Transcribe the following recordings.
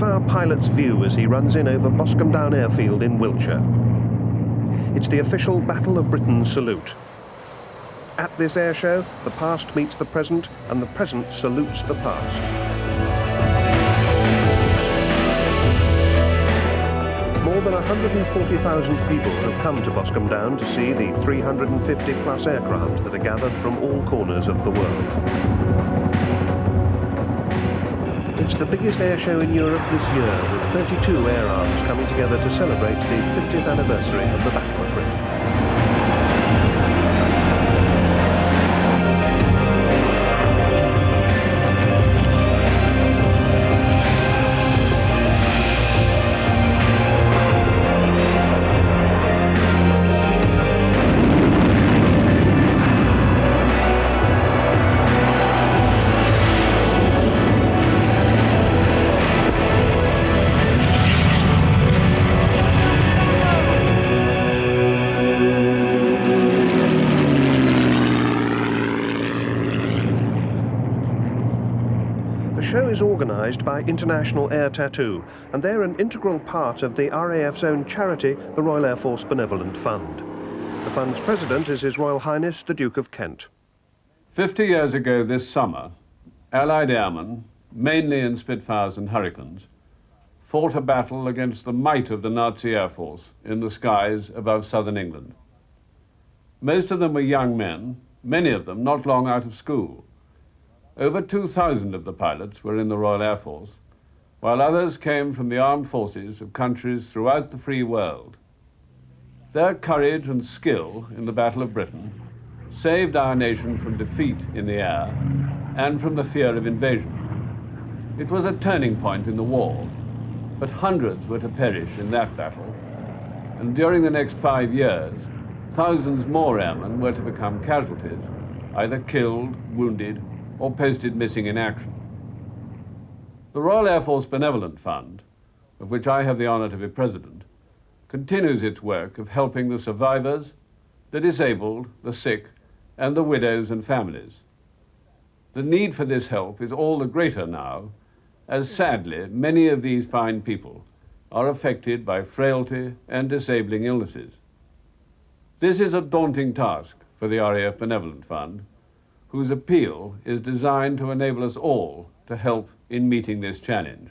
our pilot's view as he runs in over Boscombe Down airfield in Wiltshire. It's the official Battle of Britain salute. At this airshow, the past meets the present, and the present salutes the past. More than 140,000 people have come to Boscombe Down to see the 350-plus aircraft that are gathered from all corners of the world. It's the biggest airshow in Europe this year, with 32 air arms coming together to celebrate the 50th anniversary of the Battle of Britain. The show is organised by International Air Tattoo, and they're an integral part of the RAF's own charity, the Royal Air Force Benevolent Fund. The fund's president is His Royal Highness the Duke of Kent. 50 years ago this summer, Allied airmen, mainly in Spitfires and Hurricanes, fought a battle against the might of the Nazi Air Force in the skies above southern England. Most of them were young men, many of them not long out of school. Over 2,000 of the pilots were in the Royal Air Force, while others came from the armed forces of countries throughout the free world. Their courage and skill in the Battle of Britain saved our nation from defeat in the air and from the fear of invasion. It was a turning point in the war, but hundreds were to perish in that battle, and during the next 5 years, thousands more airmen were to become casualties, either killed, wounded, or posted missing in action. The Royal Air Force Benevolent Fund, of which I have the honour to be president, continues its work of helping the survivors, the disabled, the sick, and the widows and families. The need for this help is all the greater now, as sadly many of these fine people are affected by frailty and disabling illnesses. This is a daunting task for the RAF Benevolent Fund, whose appeal is designed to enable us all to help in meeting this challenge.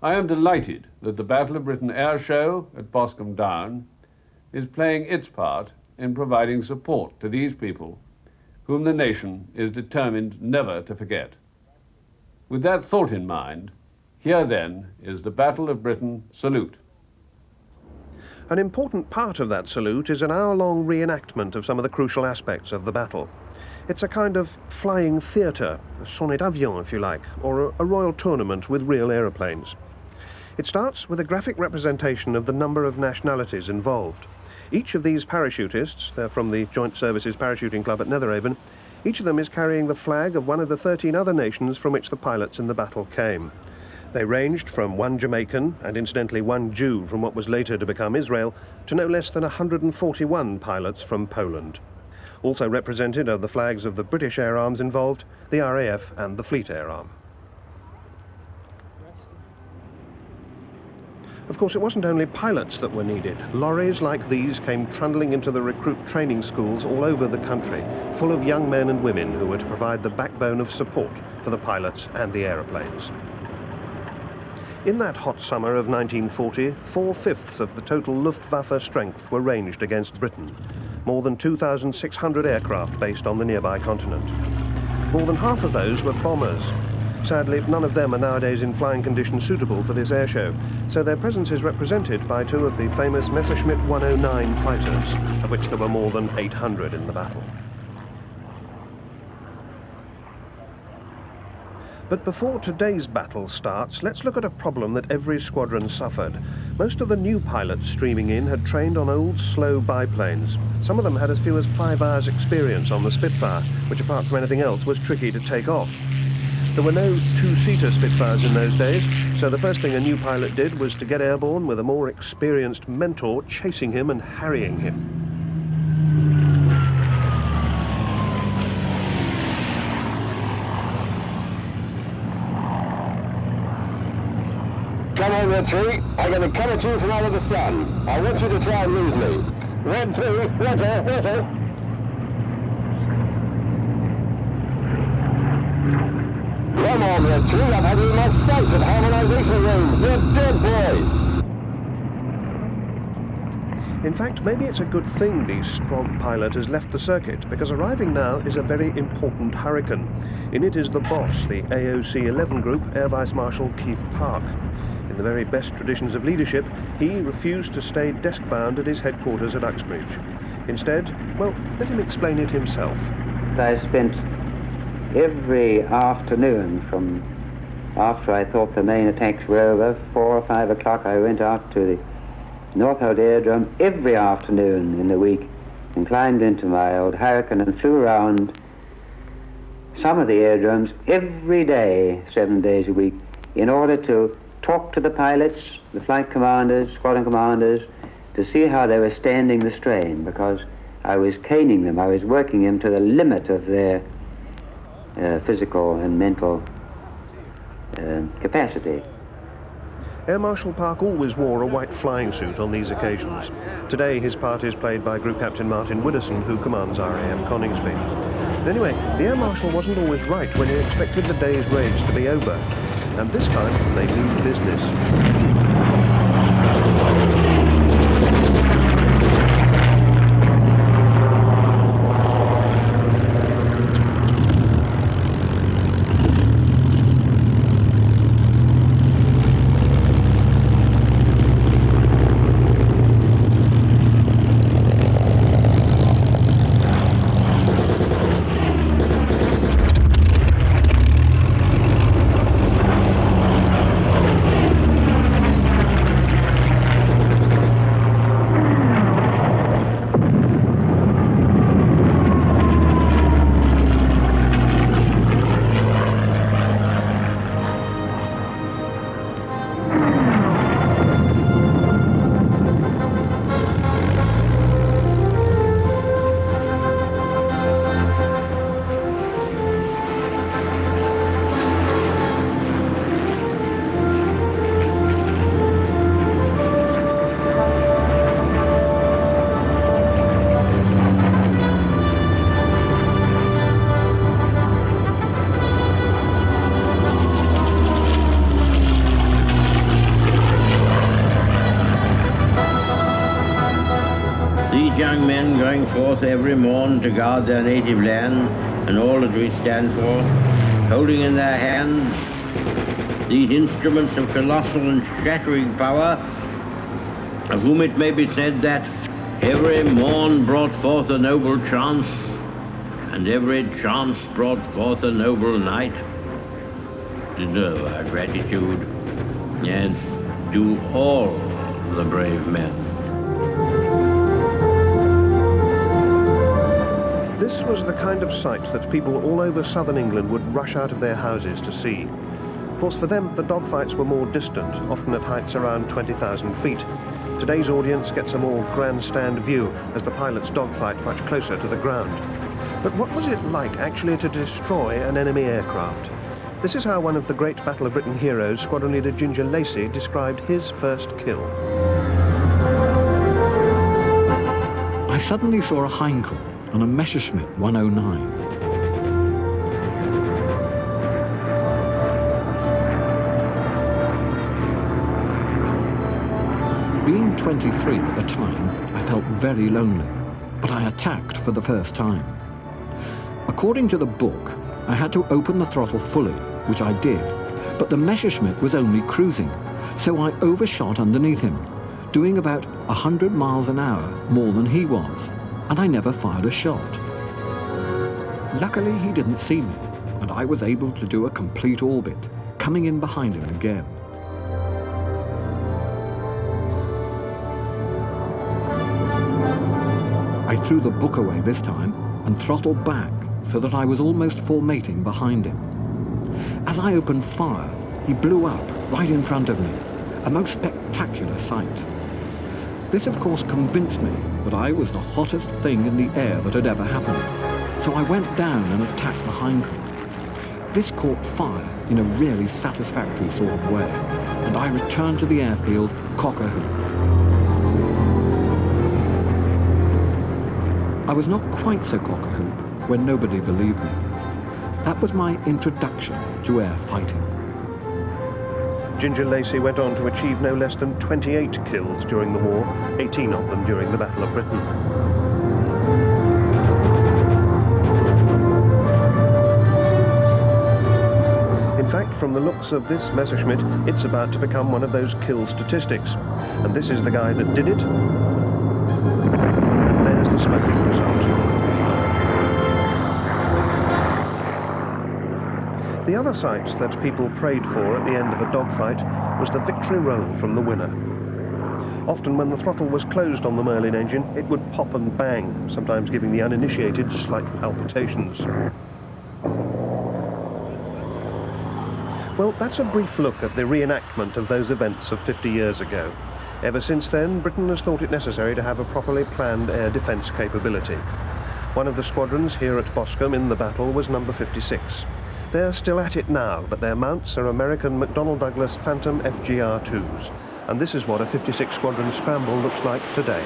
I am delighted that the Battle of Britain Air Show at Boscombe Down is playing its part in providing support to these people whom the nation is determined never to forget. With that thought in mind, here then is the Battle of Britain salute. An important part of that salute is an hour-long reenactment of some of the crucial aspects of the battle. It's a kind of flying theatre, a sonnet avion if you like, or a royal tournament with real aeroplanes. It starts with a graphic representation of the number of nationalities involved. Each of these parachutists, they're from the Joint Services Parachuting Club at Netheravon, each of them is carrying the flag of one of the 13 other nations from which the pilots in the battle came. They ranged from one Jamaican, and incidentally one Jew from what was later to become Israel, to no less than 141 pilots from Poland. Also represented are the flags of the British air arms involved, the RAF and the Fleet Air Arm. Of course, it wasn't only pilots that were needed. Lorries like these came trundling into the recruit training schools all over the country, full of young men and women who were to provide the backbone of support for the pilots and the aeroplanes. In that hot summer of 1940, 4/5 of the total Luftwaffe strength were ranged against Britain, more than 2,600 aircraft based on the nearby continent. More than half of those were bombers. Sadly, none of them are nowadays in flying conditions suitable for this airshow, so their presence is represented by two of the famous Messerschmitt 109 fighters, of which there were more than 800 in the battle. But before today's battle starts, let's look at a problem that every squadron suffered. Most of the new pilots streaming in had trained on old, slow biplanes. Some of them had as few as 5 hours' experience on the Spitfire, which apart from anything else was tricky to take off. There were no two-seater Spitfires in those days, so the first thing a new pilot did was to get airborne with a more experienced mentor chasing him and harrying him. Red 3, I'm going to come at you from out of the sun. I want you to try and lose me. Red 3, water. Come on, Red 3, I've had you in my sights at harmonization range. You're dead, boy. In fact, maybe it's a good thing the Sprog pilot has left the circuit, because arriving now is a very important hurricane. In it is the boss, the AOC 11 Group, Air Vice Marshal Keith Park. In the very best traditions of leadership, he refused to stay desk-bound at his headquarters at Uxbridge. Instead, well, let him explain it himself. I spent every afternoon from after I thought the main attacks were over, 4 or 5 o'clock, I went out to the Northolt Aerodrome every afternoon in the week and climbed into my old Hurricane and flew around some of the aerodromes every day, 7 days a week, in order to talk to the pilots, the flight commanders, squadron commanders, to see how they were standing the strain, because I was caning them, I was working them to the limit of their physical and mental capacity. Air Marshal Park always wore a white flying suit on these occasions. Today his part is played by Group Captain Martin Widdowson, who commands RAF Coningsby. But anyway, the Air Marshal wasn't always right when he expected the day's raids to be over. And this time they mean business. Young men going forth every morn to guard their native land and all that we stand for, holding in their hands these instruments of colossal and shattering power, of whom it may be said that every morn brought forth a noble chance, and every chance brought forth a noble night, deserve our gratitude, as do all the brave men. This was the kind of sight that people all over southern England would rush out of their houses to see. Of course, for them, the dogfights were more distant, often at heights around 20,000 feet. Today's audience gets a more grandstand view as the pilots dogfight much closer to the ground. But what was it like actually to destroy an enemy aircraft? This is how one of the great Battle of Britain heroes, Squadron Leader Ginger Lacey, described his first kill. I suddenly saw a Heinkel on a Messerschmitt 109. Being 23 at the time, I felt very lonely, but I attacked for the first time. According to the book, I had to open the throttle fully, which I did, but the Messerschmitt was only cruising, so I overshot underneath him, doing about 100 miles an hour more than he was, and I never fired a shot. Luckily, he didn't see me, and I was able to do a complete orbit, coming in behind him again. I threw the book away this time and throttled back so that I was almost formating behind him. As I opened fire, he blew up right in front of me, a most spectacular sight. This, of course, convinced me that I was the hottest thing in the air that had ever happened. So I went down and attacked the Heinkel. This caught fire in a really satisfactory sort of way. and I returned to the airfield cock-a-hoop. I was not quite so cock-a-hoop when nobody believed me. That was my introduction to air fighting. Ginger Lacey went on to achieve no less than 28 kills during the war, 18 of them during the Battle of Britain. In fact, from the looks of this Messerschmitt, it's about to become one of those kill statistics. And this is the guy that did it. There's the smoking result. The other sight that people prayed for at the end of a dogfight was the victory roll from the winner. Often when the throttle was closed on the Merlin engine, it would pop and bang, sometimes giving the uninitiated slight palpitations. Well, that's a brief look at the reenactment of those events of 50 years ago. Ever since then, Britain has thought it necessary to have a properly planned air defence capability. One of the squadrons here at Boscombe in the battle was number 56. They're still at it now, but their mounts are American McDonnell Douglas Phantom FGR-2s. And this is what a 56 Squadron scramble looks like today.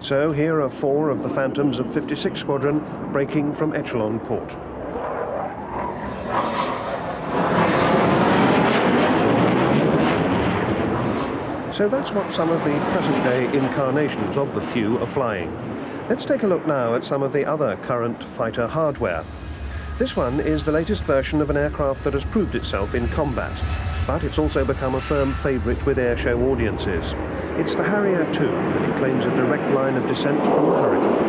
So here are 4 of the Phantoms of 56 Squadron breaking from Echelon Port. So that's what some of the present-day incarnations of the few are flying. Let's take a look now at some of the other current fighter hardware. This one is the latest version of an aircraft that has proved itself in combat, but it's also become a firm favourite with airshow audiences. It's the Harrier II, and it claims a direct line of descent from the Hurricane.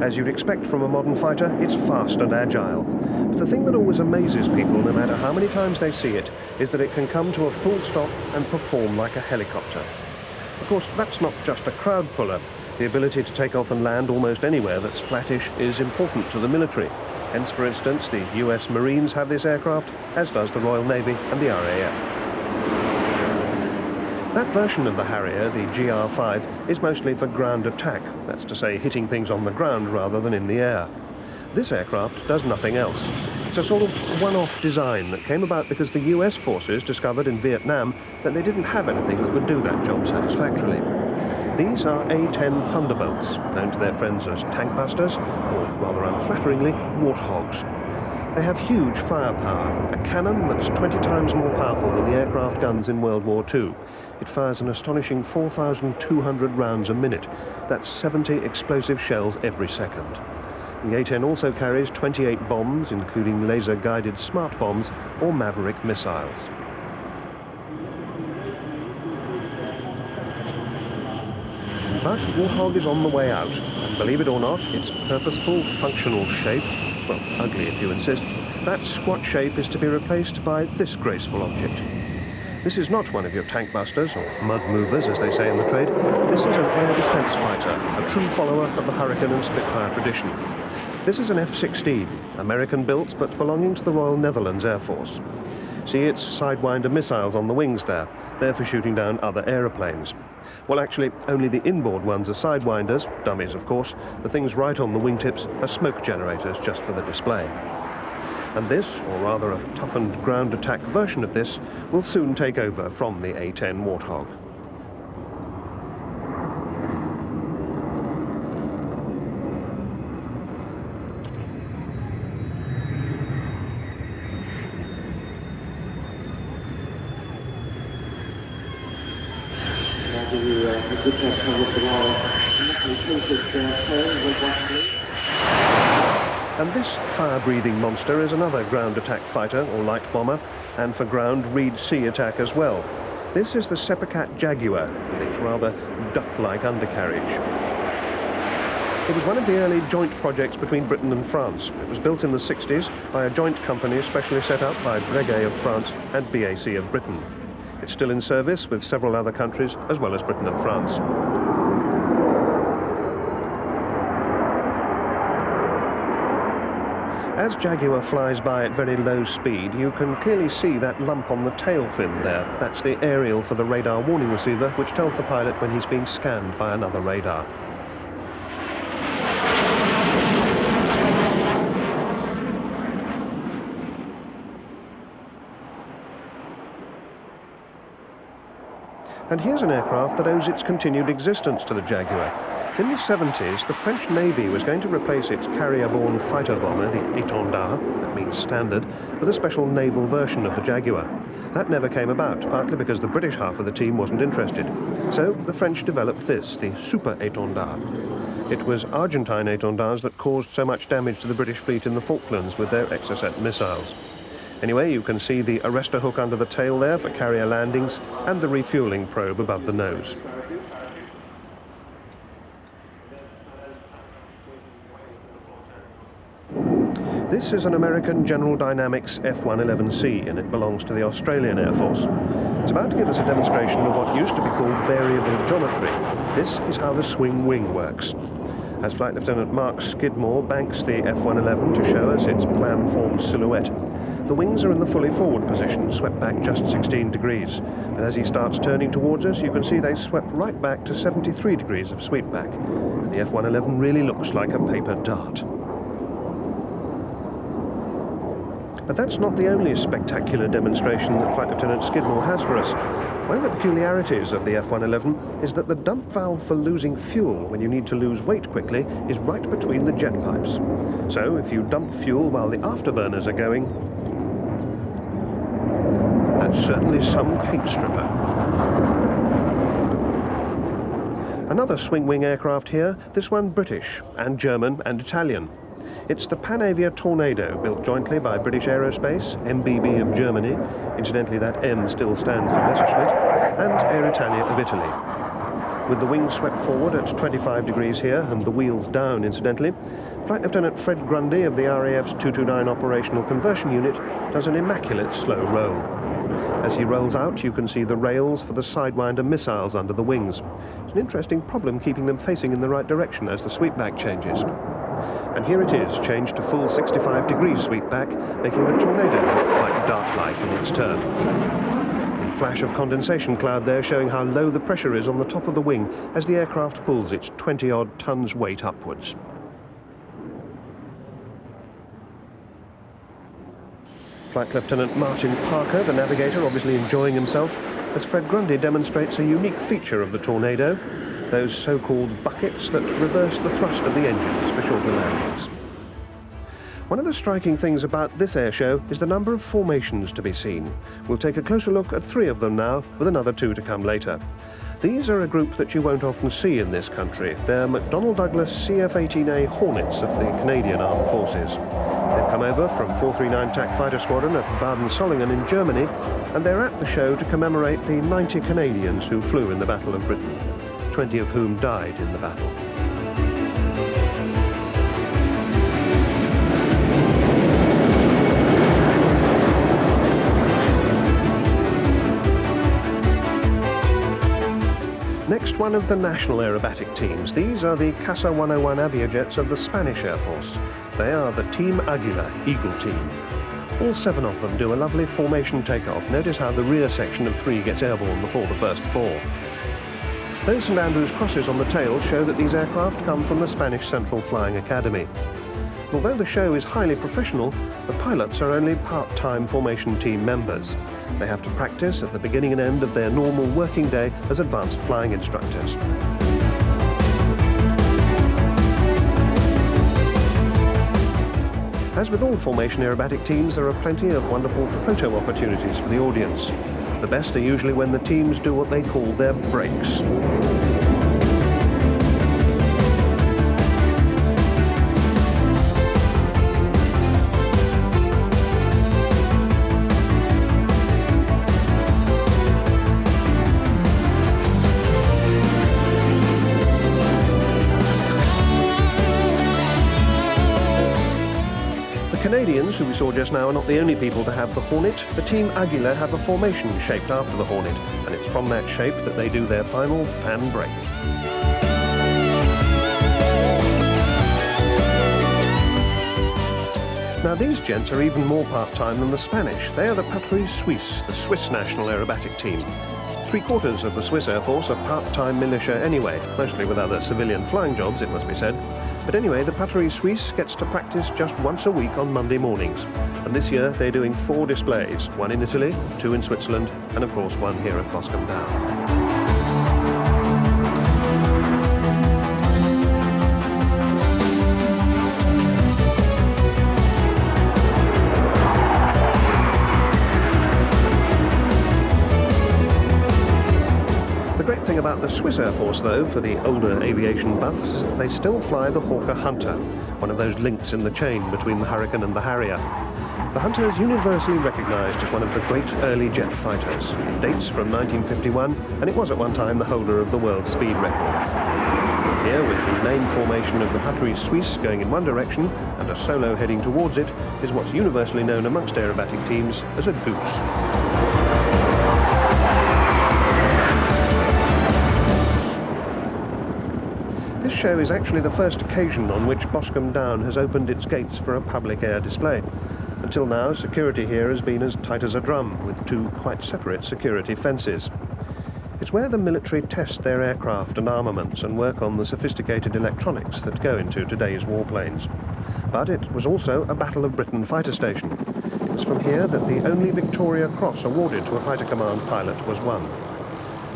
As you'd expect from a modern fighter, it's fast and agile. But the thing that always amazes people, no matter how many times they see it, is that it can come to a full stop and perform like a helicopter. Of course, that's not just a crowd puller. The ability to take off and land almost anywhere that's flattish is important to the military. Hence, for instance, the US Marines have this aircraft, as does the Royal Navy and the RAF. That version of the Harrier, the GR5, is mostly for ground attack, that's to say hitting things on the ground rather than in the air. This aircraft does nothing else. It's a sort of one-off design that came about because the US forces discovered in Vietnam that they didn't have anything that would do that job satisfactorily. These are A-10 Thunderbolts, known to their friends as tank busters, or rather unflatteringly, warthogs. They have huge firepower, a cannon that's 20 times more powerful than the aircraft guns in World War II. It fires an astonishing 4,200 rounds a minute. That's 70 explosive shells every second. The A-10 also carries 28 bombs, including laser-guided smart bombs or Maverick missiles. But Warthog is on the way out, and believe it or not, its purposeful, functional shape, well, ugly if you insist, that squat shape is to be replaced by this graceful object. This is not one of your tank busters, or mud movers as they say in the trade. This is an air defence fighter, a true follower of the Hurricane and Spitfire tradition. This is an F-16, American-built but belonging to the Royal Netherlands Air Force. See its Sidewinder missiles on the wings there. They're for shooting down other aeroplanes. Well, actually, only the inboard ones are Sidewinders, dummies of course. The things right on the wingtips are smoke generators just for the display. And this, or rather a toughened ground attack version of this, will soon take over from the A-10 Warthog. And this fire-breathing monster is another ground attack fighter, or light bomber, and for ground, read sea attack as well. This is the Seppercat Jaguar, with its rather duck-like undercarriage. It was one of the early joint projects between Britain and France. It was built in the 60s by a joint company specially set up by Breguet of France and BAC of Britain. It's still in service with several other countries, as well as Britain and France. As Jaguar flies by at very low speed, you can clearly see that lump on the tail fin there. That's the aerial for the radar warning receiver, which tells the pilot when he's being scanned by another radar. And here's an aircraft that owes its continued existence to the Jaguar. In the 70s, the French Navy was going to replace its carrier-borne fighter bomber, the Étendard, that means standard, with a special naval version of the Jaguar. That never came about, partly because the British half of the team wasn't interested. So the French developed this, the Super Étendard. It was Argentine Étendards that caused so much damage to the British fleet in the Falklands with their Exocet missiles. Anyway, you can see the arrestor hook under the tail there for carrier landings and the refueling probe above the nose. This is an American General Dynamics F-111C, and it belongs to the Australian Air Force. It's about to give us a demonstration of what used to be called variable geometry. This is how the swing wing works. As Flight Lieutenant Mark Skidmore banks the F-111 to show us its plan-formed silhouette, the wings are in the fully forward position, swept back just 16 degrees. And as he starts turning towards us, you can see they swept right back to 73 degrees of sweepback. And the F-111 really looks like a paper dart. But that's not the only spectacular demonstration that Flight Lieutenant Skidmore has for us. One of the peculiarities of the F-111 is that the dump valve for losing fuel when you need to lose weight quickly is right between the jet pipes. So if you dump fuel while the afterburners are going, that's certainly some paint stripper. Another swing-wing aircraft here, this one British, and German and Italian. It's the Panavia Tornado, built jointly by British Aerospace, MBB of Germany, incidentally that M still stands for Messerschmitt, and Air Italia of Italy. With the wings swept forward at 25 degrees here, and the wheels down incidentally, Flight Lieutenant Fred Grundy of the RAF's 229 Operational Conversion Unit does an immaculate slow roll. As he rolls out, you can see the rails for the Sidewinder missiles under the wings. It's an interesting problem keeping them facing in the right direction as the sweepback changes. And here it is, changed to full 65 degrees sweepback, making the Tornado look quite dart-like in its turn. A flash of condensation cloud there showing how low the pressure is on the top of the wing as the aircraft pulls its 20-odd tons weight upwards. Flight Lieutenant Martin Parker, the navigator, obviously enjoying himself, as Fred Grundy demonstrates a unique feature of the Tornado, those so-called buckets that reverse the thrust of the engines for shorter landings. One of the striking things about this airshow is the number of formations to be seen. We'll take a closer look at 3 of them now, with another 2 to come later. These are a group that you won't often see in this country. They're McDonnell Douglas CF-18A Hornets of the Canadian Armed Forces. They've come over from 439 TAC Fighter Squadron at Baden-Sollingen in Germany, and they're at the show to commemorate the 90 Canadians who flew in the Battle of Britain, 20 of whom died in the battle. Next, one of the national aerobatic teams. These are the Casa 101 Aviajets of the Spanish Air Force. They are the Team Aguila, Eagle Team. All 7 of them do a lovely formation takeoff. Notice how the rear section of 3 gets airborne before the first 4. Those St Andrews crosses on the tail show that these aircraft come from the Spanish Central Flying Academy. Although the show is highly professional, the pilots are only part-time formation team members. They have to practice at the beginning and end of their normal working day as advanced flying instructors. As with all formation aerobatic teams, there are plenty of wonderful photo opportunities for the audience. The best are usually when the teams do what they call their breaks. Canadians, who we saw just now, are not the only people to have the Hornet. The Team Aguila have a formation shaped after the Hornet, and it's from that shape that they do their final fan break. Now these gents are even more part-time than the Spanish. They are the Patrouille Suisse, the Swiss national aerobatic team. 3/4 of the Swiss Air Force are part-time militia anyway, mostly with other civilian flying jobs, it must be said. But anyway, the Patrouille Suisse gets to practice just once a week on Monday mornings. And this year they're doing 4 displays, 1 in Italy, 2 in Switzerland, and of course 1 here at Boscombe Down. The great thing about the Swiss Air Force, though, for the older aviation buffs, is that they still fly the Hawker Hunter, one of those links in the chain between the Hurricane and the Harrier. The Hunter is universally recognised as one of the great early jet fighters. It dates from 1951, and it was at one time the holder of the world speed record. Here, with the main formation of the Patrouille Suisse going in one direction and a solo heading towards it, is what's universally known amongst aerobatic teams as a goose. This show is actually the first occasion on which Boscombe Down has opened its gates for a public air display. Until now, security here has been as tight as a drum, with 2 quite separate security fences. It's where the military test their aircraft and armaments and work on the sophisticated electronics that go into today's warplanes. But it was also a Battle of Britain fighter station. It was from here that the only Victoria Cross awarded to a fighter command pilot was won.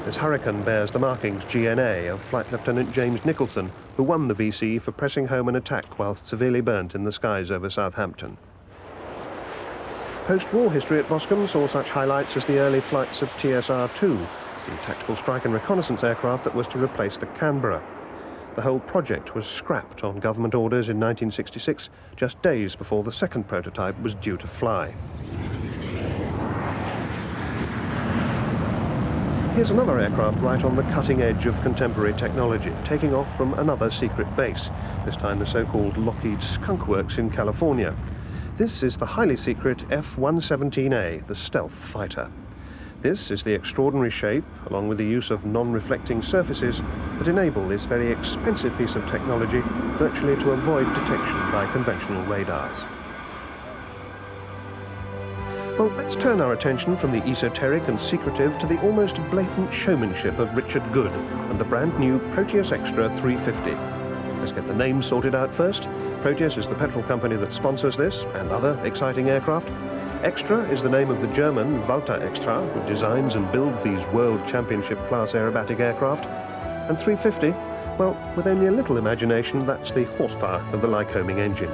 This Hurricane bears the markings GNA of Flight Lieutenant James Nicholson, who won the VC for pressing home an attack whilst severely burnt in the skies over Southampton. Post-war history at Boscombe saw such highlights as the early flights of TSR-2, the tactical strike and reconnaissance aircraft that was to replace the Canberra. The whole project was scrapped on government orders in 1966, just days before the second prototype was due to fly. Here's another aircraft right on the cutting edge of contemporary technology, taking off from another secret base, this time the so-called Lockheed Skunk Works in California. This is the highly secret F-117A, the stealth fighter. This is the extraordinary shape, along with the use of non-reflecting surfaces, that enable this very expensive piece of technology virtually to avoid detection by conventional radars. Well, let's turn our attention from the esoteric and secretive to the almost blatant showmanship of Richard Good and the brand new Proteus Extra 350. Let's get the name sorted out first. Proteus is the petrol company that sponsors this and other exciting aircraft. Extra is the name of the German Walter Extra, who designs and builds these World Championship class aerobatic aircraft. And 350, well, with only a little imagination, that's the horsepower of the Lycoming engine.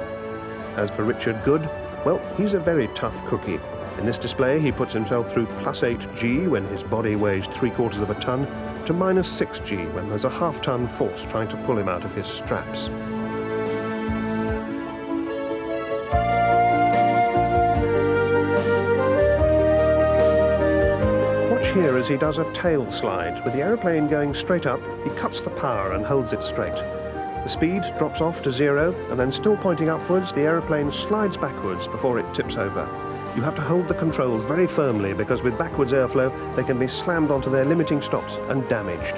As for Richard Good, well, he's a very tough cookie. In this display, he puts himself through +8G when his body weighs 3/4 of a ton, to -6G when there's a half-ton force trying to pull him out of his straps. Watch here as he does a tail slide. With the aeroplane going straight up, he cuts the power and holds it straight. The speed drops off to 0, and then still pointing upwards, the aeroplane slides backwards before it tips over. You have to hold the controls very firmly because with backwards airflow they can be slammed onto their limiting stops and damaged.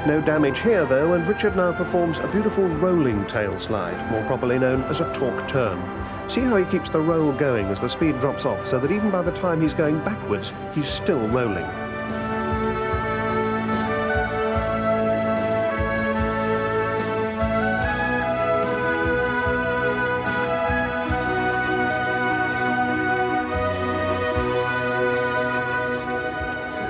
No damage here though, and Richard now performs a beautiful rolling tail slide, more properly known as a torque turn. See how he keeps the roll going as the speed drops off, so that even by the time he's going backwards, he's still rolling.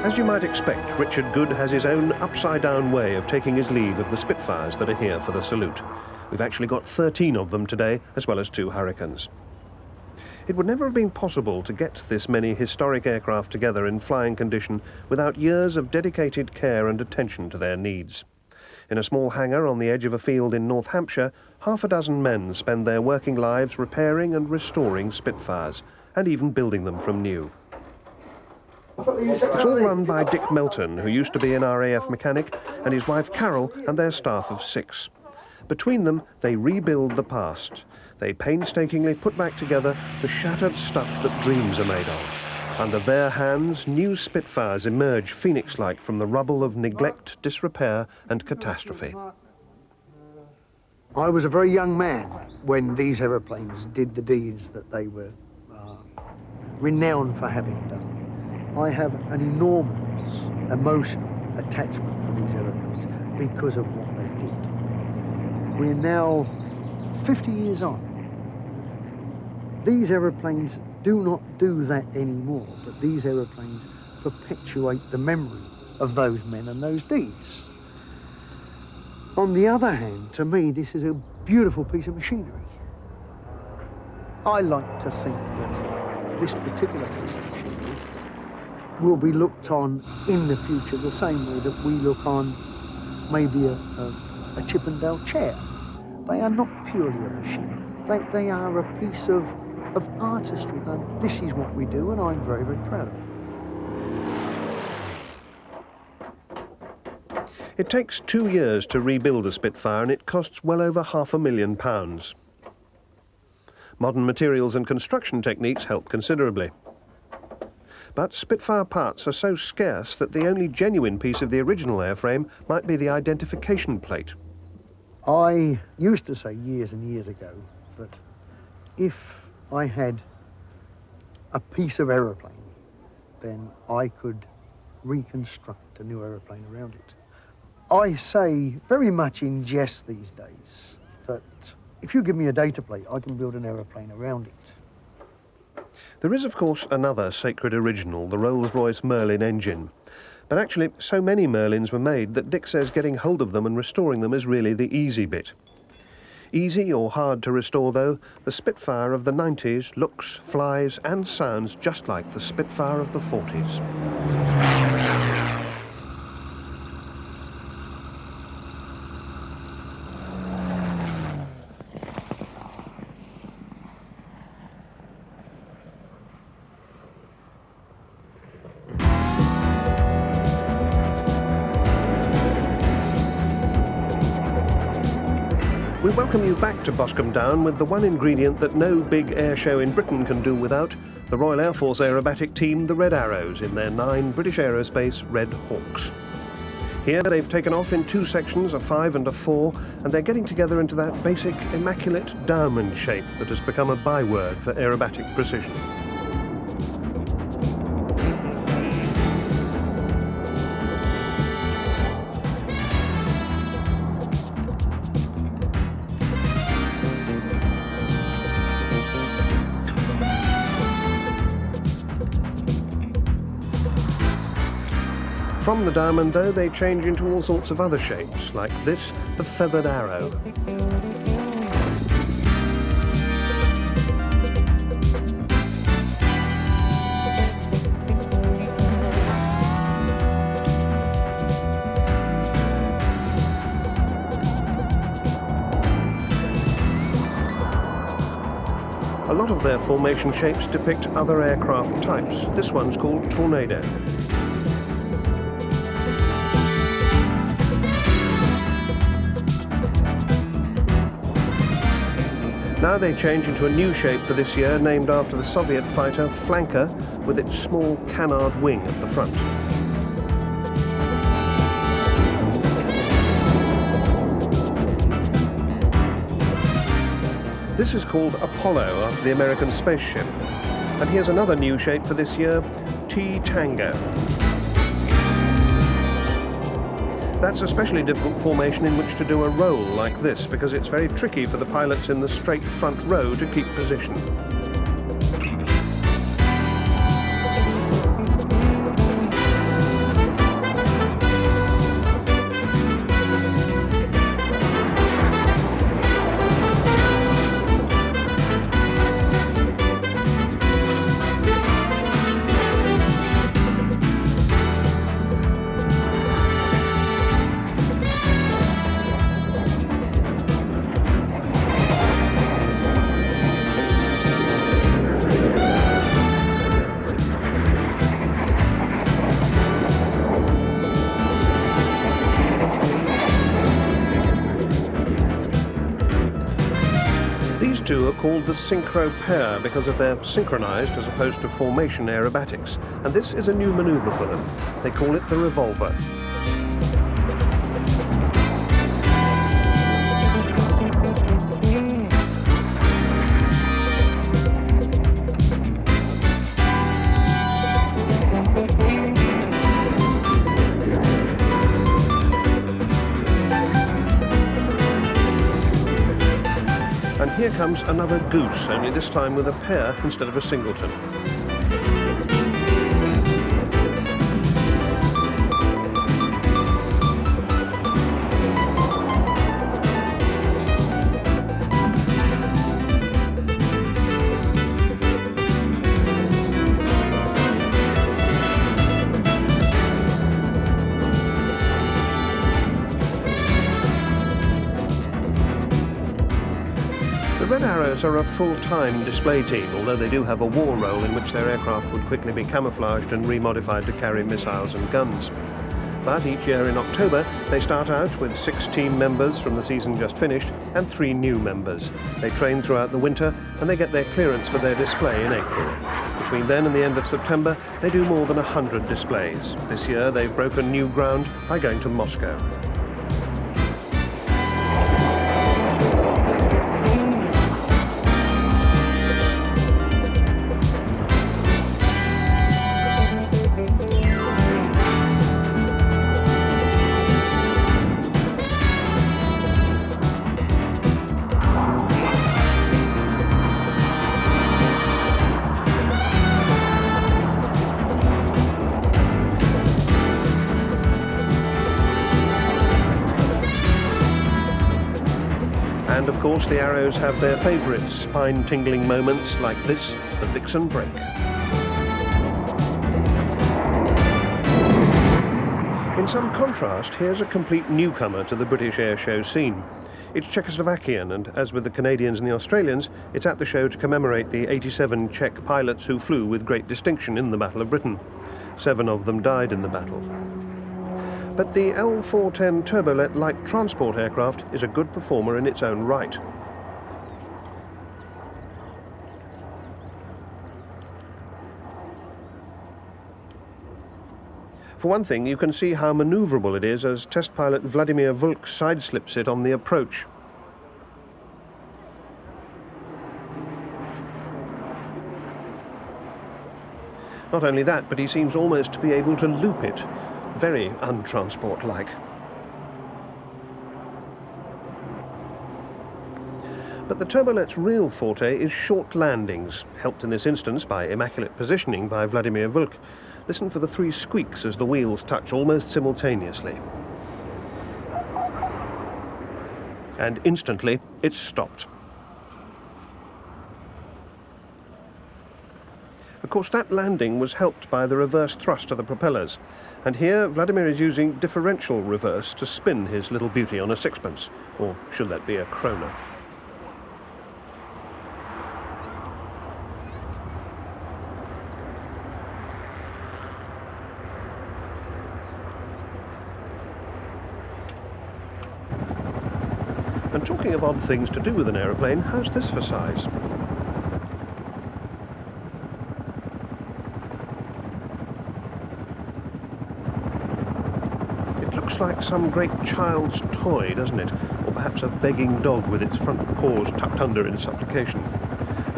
As you might expect, Richard Good has his own upside-down way of taking his leave of the Spitfires that are here for the salute. We've actually got 13 of them today, as well as 2 Hurricanes. It would never have been possible to get this many historic aircraft together in flying condition without years of dedicated care and attention to their needs. In a small hangar on the edge of a field in North Hampshire, half a dozen men spend their working lives repairing and restoring Spitfires, and even building them from new. It's all run by Dick Melton, who used to be an RAF mechanic, and his wife Carol and their staff of 6. Between them, they rebuild the past. They painstakingly put back together the shattered stuff that dreams are made of. Under their hands, new Spitfires emerge phoenix-like from the rubble of neglect, disrepair and catastrophe. I was a very young man when these aeroplanes did the deeds that they were renowned for having done. I have an enormous emotional attachment for these aeroplanes because of what they did. We're now 50 years on. These aeroplanes do not do that anymore, but these aeroplanes perpetuate the memory of those men and those deeds. On the other hand, to me, this is a beautiful piece of machinery. I like to think that this particular piece of machinery will be looked on in the future the same way that we look on maybe a Chippendale chair. They are not purely a machine. They are a piece of artistry, and this is what we do, and I'm very, very proud of it. It takes 2 years to rebuild a Spitfire, and it costs well over £500,000. Modern materials and construction techniques help considerably. But Spitfire parts are so scarce that the only genuine piece of the original airframe might be the identification plate. I used to say years and years ago that if I had a piece of aeroplane, then I could reconstruct a new aeroplane around it. I say very much in jest these days that if you give me a data plate, I can build an aeroplane around it. There is, of course, another sacred original, the Rolls-Royce Merlin engine. But actually, so many Merlins were made that Dick says getting hold of them and restoring them is really the easy bit. Easy or hard to restore, though, the Spitfire of the 90s looks, flies and sounds just like the Spitfire of the 40s. We welcome you back to Boscombe Down with the one ingredient that no big air show in Britain can do without, the Royal Air Force aerobatic team, the Red Arrows, in their 9 British Aerospace Red Hawks. Here they've taken off in 2 sections, a 5 and a 4, and they're getting together into that basic immaculate diamond shape that has become a byword for aerobatic precision. From the diamond, though, they change into all sorts of other shapes, like this, the feathered arrow. A lot of their formation shapes depict other aircraft types. This one's called Tornado. Now they change into a new shape for this year, named after the Soviet fighter Flanker, with its small canard wing at the front. This is called Apollo, after the American spaceship. And here's another new shape for this year, T-Tango. That's a especially difficult formation in which to do a roll like this, because it's very tricky for the pilots in the straight front row to keep position. called the synchro pair because of their synchronized as opposed to formation aerobatics, and this is a new maneuver for them. They call it the revolver. And here comes another goose, only this time with a pair instead of a singleton. The Red Arrows are a full-time display team, although they do have a war role in which their aircraft would quickly be camouflaged and remodified to carry missiles and guns. But each year in October, they start out with 6 team members from the season just finished and 3 new members. They train throughout the winter and they get their clearance for their display in April. Between then and the end of September, they do more than 100 displays. This year, they've broken new ground by going to Moscow. And of course the Arrows have their favourite spine-tingling moments like this, the Vixen break. In some contrast, here's a complete newcomer to the British airshow scene. It's Czechoslovakian, and as with the Canadians and the Australians, it's at the show to commemorate the 87 Czech pilots who flew with great distinction in the Battle of Britain. 7 of them died in the battle. But the L410 turbolet light transport aircraft is a good performer in its own right. For one thing, you can see how manoeuvrable it is as test pilot Vladimir Vulk sideslips it on the approach. Not only that, but he seems almost to be able to loop it. Very untransport-like. But the turbolet's real forte is short landings, helped in this instance by immaculate positioning by Vladimir Vulk. Listen for the 3 squeaks as the wheels touch almost simultaneously. And instantly, it's stopped. Of course, that landing was helped by the reverse thrust of the propellers. And here, Vladimir is using differential reverse to spin his little beauty on a sixpence, or should that be a krona? And talking of odd things to do with an aeroplane, how's this for size? Like some great child's toy, doesn't it? Or perhaps a begging dog with its front paws tucked under in supplication.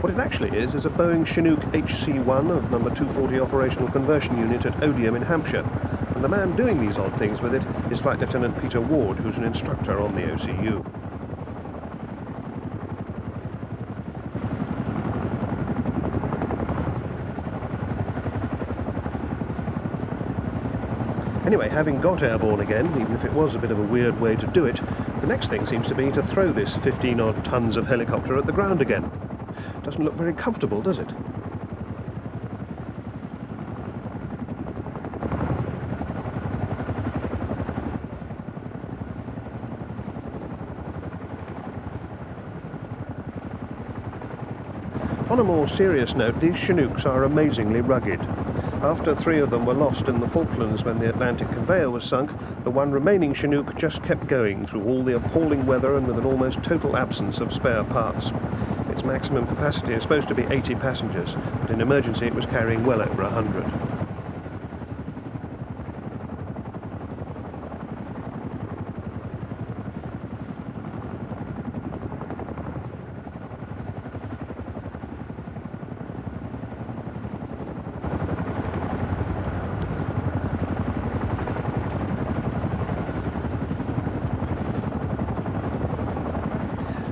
What it actually is a Boeing Chinook HC-1 of number 240 Operational Conversion Unit at Odium in Hampshire. And the man doing these odd things with it is Flight Lieutenant Peter Ward, who's an instructor on the OCU. Anyway, having got airborne again, even if it was a bit of a weird way to do it, the next thing seems to be to throw this 15-odd tons of helicopter at the ground again. Doesn't look very comfortable, does it? On a more serious note, these Chinooks are amazingly rugged. After 3 of them were lost in the Falklands when the Atlantic conveyor was sunk, the one remaining Chinook just kept going through all the appalling weather and with an almost total absence of spare parts. Its maximum capacity is supposed to be 80 passengers, but in emergency it was carrying well over 100.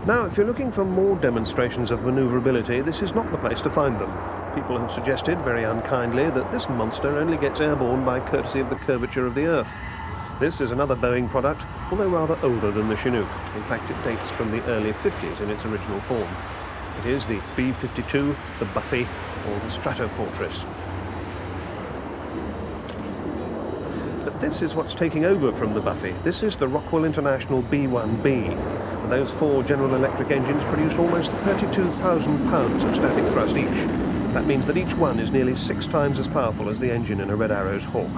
Now, if you're looking for more demonstrations of manoeuvrability, this is not the place to find them. People have suggested, very unkindly, that this monster only gets airborne by courtesy of the curvature of the Earth. This is another Boeing product, although rather older than the Chinook. In fact, it dates from the early 50s in its original form. It is the B-52, the Buffy, or the Stratofortress. But this is what's taking over from the Buffy. This is the Rockwell International B-1B. And those 4 General Electric engines produce almost 32,000 pounds of static thrust each. That means that each one is nearly 6 times as powerful as the engine in a Red Arrow's Hawk.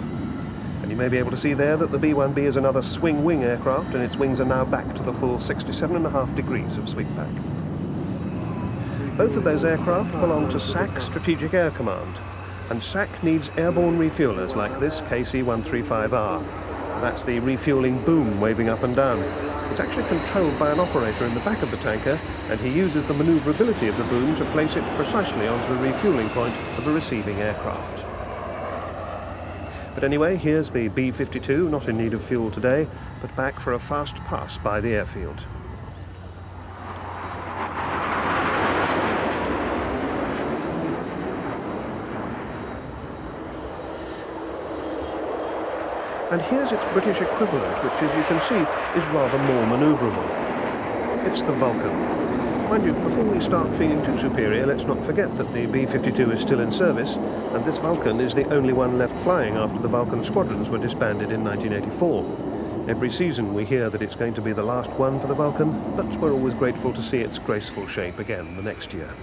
And you may be able to see there that the B-1B is another swing-wing aircraft, and its wings are now back to the full 67.5 degrees of sweep back. Both of those aircraft belong to SAC Strategic Air Command, and SAC needs airborne refuelers like this KC-135R. That's the refueling boom waving up and down. It's actually controlled by an operator in the back of the tanker, and he uses the manoeuvrability of the boom to place it precisely onto the refueling point of the receiving aircraft. But anyway, here's the B-52, not in need of fuel today, but back for a fast pass by the airfield. And here's its British equivalent, which, as you can see, is rather more manoeuvrable. It's the Vulcan. Mind you, before we start feeling too superior, let's not forget that the B-52 is still in service, and this Vulcan is the only one left flying after the Vulcan squadrons were disbanded in 1984. Every season we hear that it's going to be the last one for the Vulcan, but we're always grateful to see its graceful shape again the next year.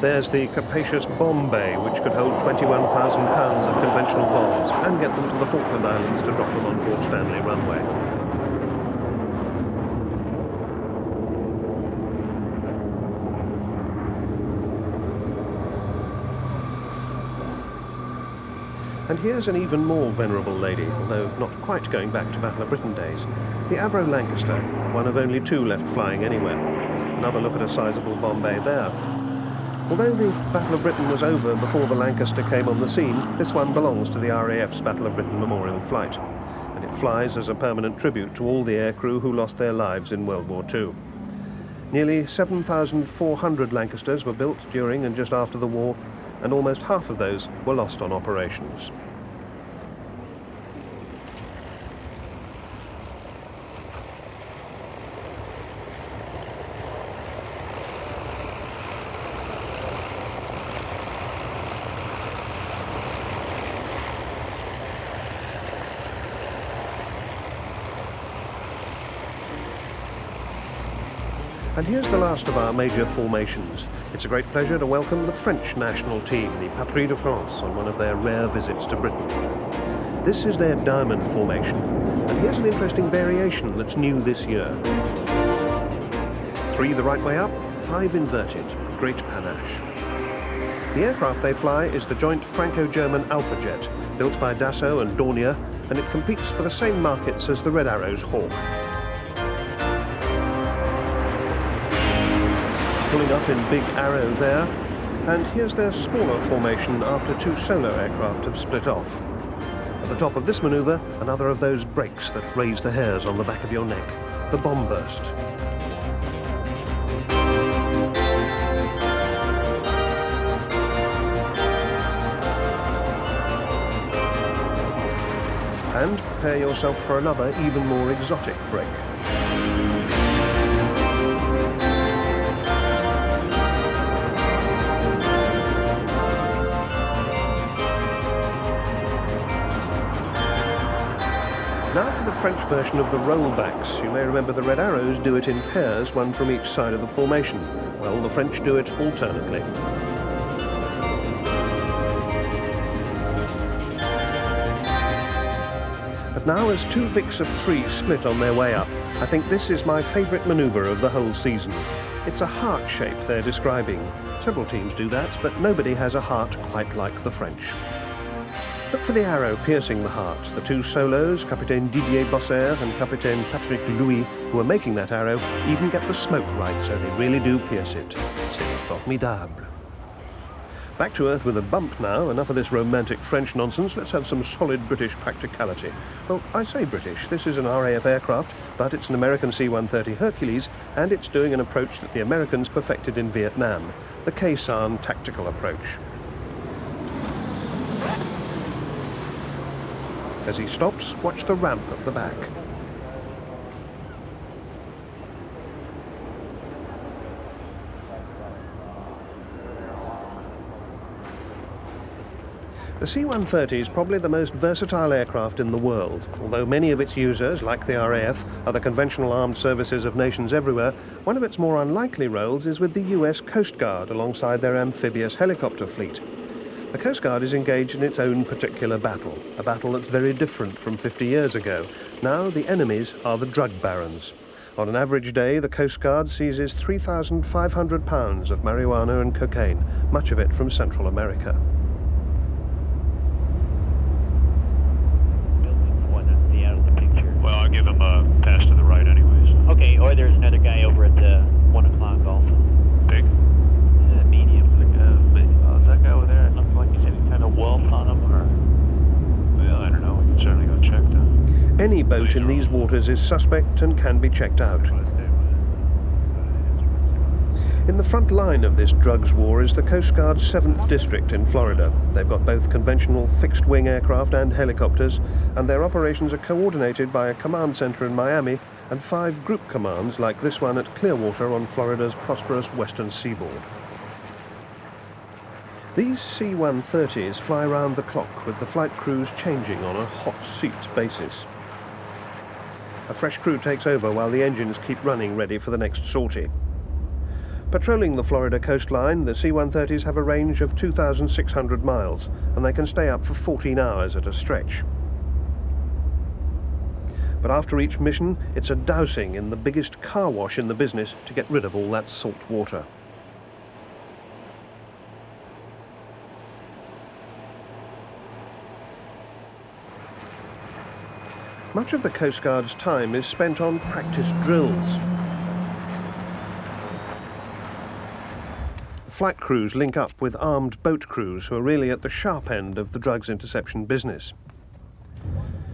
There's the capacious bomb bay, which could hold 21,000 pounds of conventional bombs and get them to the Falkland Islands to drop them on Port Stanley runway. And here's an even more venerable lady, although not quite going back to Battle of Britain days. The Avro Lancaster, one of only 2 left flying anywhere. Another look at a sizable bomb bay there. Although the Battle of Britain was over before the Lancaster came on the scene, this one belongs to the RAF's Battle of Britain Memorial Flight, and it flies as a permanent tribute to all the aircrew who lost their lives in World War II. Nearly 7,400 Lancasters were built during and just after the war, and almost half of those were lost on operations. And here's the last of our major formations. It's a great pleasure to welcome the French national team, the Patrie de France, on one of their rare visits to Britain. This is their diamond formation, and here's an interesting variation that's new this year. 3 the right way up, 5 inverted. Great panache. The aircraft they fly is the joint Franco-German Alpha Jet, built by Dassault and Dornier, and it competes for the same markets as the Red Arrow's Hawk. Pulling up in Big Arrow there, and here's their smaller formation after 2 solo aircraft have split off. At the top of this manoeuvre, another of those brakes that raise the hairs on the back of your neck, the bomb burst. And prepare yourself for another, even more exotic break. the French version of the rollbacks. You may remember the Red Arrows do it in pairs, one from each side of the formation. Well, the French do it alternately. But now, as two Vics of 3 split on their way up, I think this is my favourite manoeuvre of the whole season. It's a heart shape they're describing. Several teams do that, but nobody has a heart quite like the French. Look for the arrow piercing the heart. The two solos, Capitaine Didier Bosser and Capitaine Patrick Louis, who are making that arrow, even get the smoke right, so they really do pierce it. C'est formidable. Back to earth with a bump now. Enough of this romantic French nonsense. Let's have some solid British practicality. Well, I say British. This is an RAF aircraft, but it's an American C-130 Hercules, and it's doing an approach that the Americans perfected in Vietnam, the Khe-Sanh tactical approach. As he stops, watch the ramp at the back. The C-130 is probably the most versatile aircraft in the world. Although many of its users, like the RAF, are the conventional armed services of nations everywhere, one of its more unlikely roles is with the US Coast Guard alongside their amphibious helicopter fleet. The Coast Guard is engaged in its own particular battle, a battle that's very different from 50 years ago. Now the enemies are the drug barons. On an average day, the Coast Guard seizes 3,500 pounds of marijuana and cocaine, much of it from Central America. Well, I'll give him a pass to the right anyways. Okay, or there's another guy over at 1 o'clock also. Big? Medium. Is that guy over there? It looks like he's any kind of wolf on him, or... Well, I don't know. We can certainly go check them. Any boat in these waters is suspect and can be checked out. In the front line of this drugs war is the Coast Guard's 7th District in Florida. They've got both conventional fixed-wing aircraft and helicopters, and their operations are coordinated by a command center in Miami and 5 group commands like this one at Clearwater on Florida's prosperous western seaboard. These C-130s fly round the clock with the flight crews changing on a hot seat basis. A fresh crew takes over while the engines keep running ready for the next sortie. Patrolling the Florida coastline, the C-130s have a range of 2,600 miles, and they can stay up for 14 hours at a stretch. But after each mission, it's a dousing in the biggest car wash in the business to get rid of all that salt water. Much of the Coast Guard's time is spent on practice drills. Flight crews link up with armed boat crews who are really at the sharp end of the drugs interception business.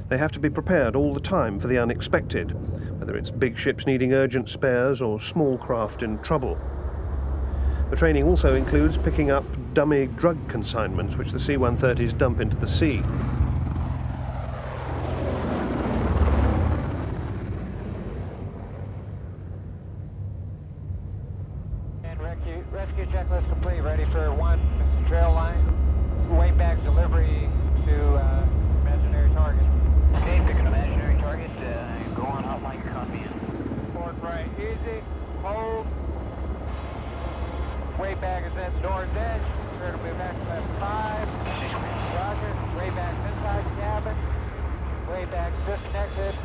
They have to be prepared all the time for the unexpected, whether it's big ships needing urgent spares or small craft in trouble. The training also includes picking up dummy drug consignments which the C-130s dump into the sea. Rescue checklist complete. Ready for 1 trail line. Way back delivery to imaginary target. Okay, picking imaginary target. Go on out like you're coming in. Port right. Easy. Hold. Way back is at door's edge. Prepare to move back to left 5. Roger. Way back inside the cabin. Way back disconnected.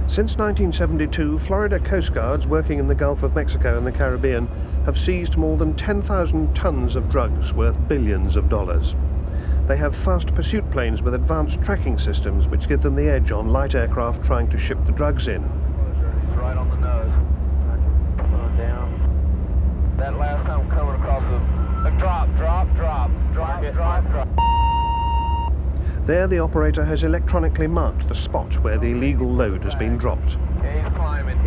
Since 1972, Florida Coast Guards working in the Gulf of Mexico and the Caribbean have seized more than 10,000 tons of drugs worth billions of dollars. They have fast pursuit planes with advanced tracking systems which give them the edge on light aircraft trying to ship the drugs in. He's right on the nose. Going down. That last time coming across the drop. There the operator has electronically marked the spot where the illegal load has been dropped. He's climbing.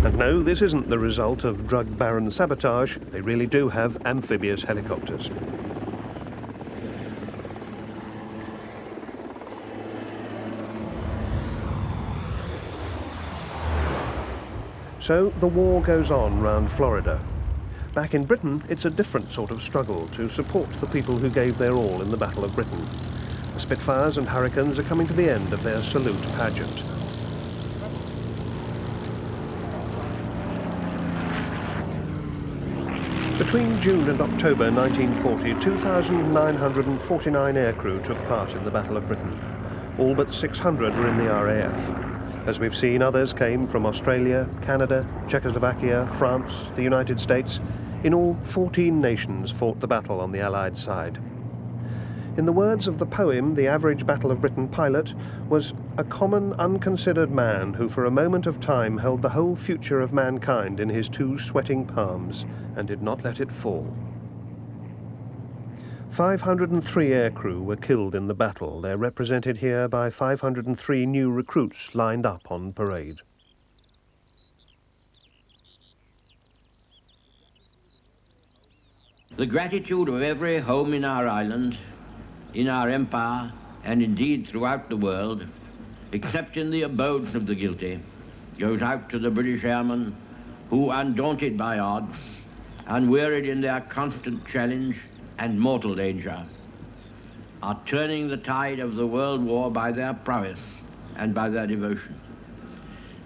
And no, this isn't the result of drug baron sabotage. They really do have amphibious helicopters. So the war goes on round Florida. Back in Britain, it's a different sort of struggle to support the people who gave their all in the Battle of Britain. The Spitfires and Hurricanes are coming to the end of their salute pageant. Between June and October 1940, 2,949 aircrew took part in the Battle of Britain. All but 600 were in the RAF. As we've seen, others came from Australia, Canada, Czechoslovakia, France, the United States. In all, 14 nations fought the battle on the Allied side. In the words of the poem, the average Battle of Britain pilot was a common, unconsidered man who for a moment of time held the whole future of mankind in his two sweating palms and did not let it fall. 503 aircrew were killed in the battle. They're represented here by 503 new recruits lined up on parade. The gratitude of every home in our island, in our empire, and indeed throughout the world, except in the abodes of the guilty, goes out to the British airmen who, undaunted by odds, unwearied in their constant challenge and mortal danger, are turning the tide of the world war by their prowess and by their devotion.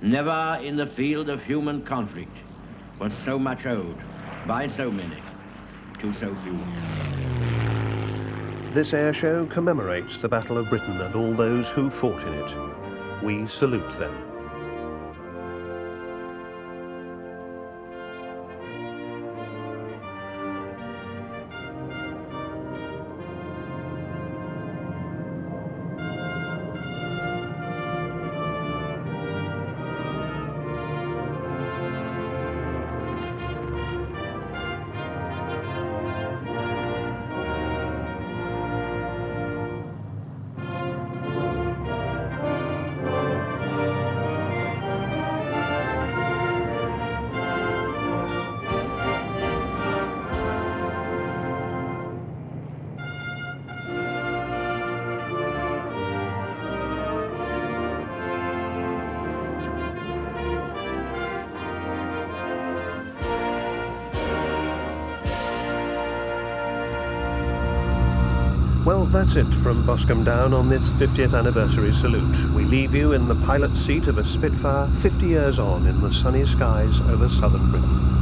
Never in the field of human conflict was so much owed by so many to so few. This airshow commemorates the Battle of Britain and all those who fought in it. We salute them. Well, that's it from Boscombe Down on this 50th anniversary salute. We leave you in the pilot's seat of a Spitfire 50 years on in the sunny skies over southern Britain.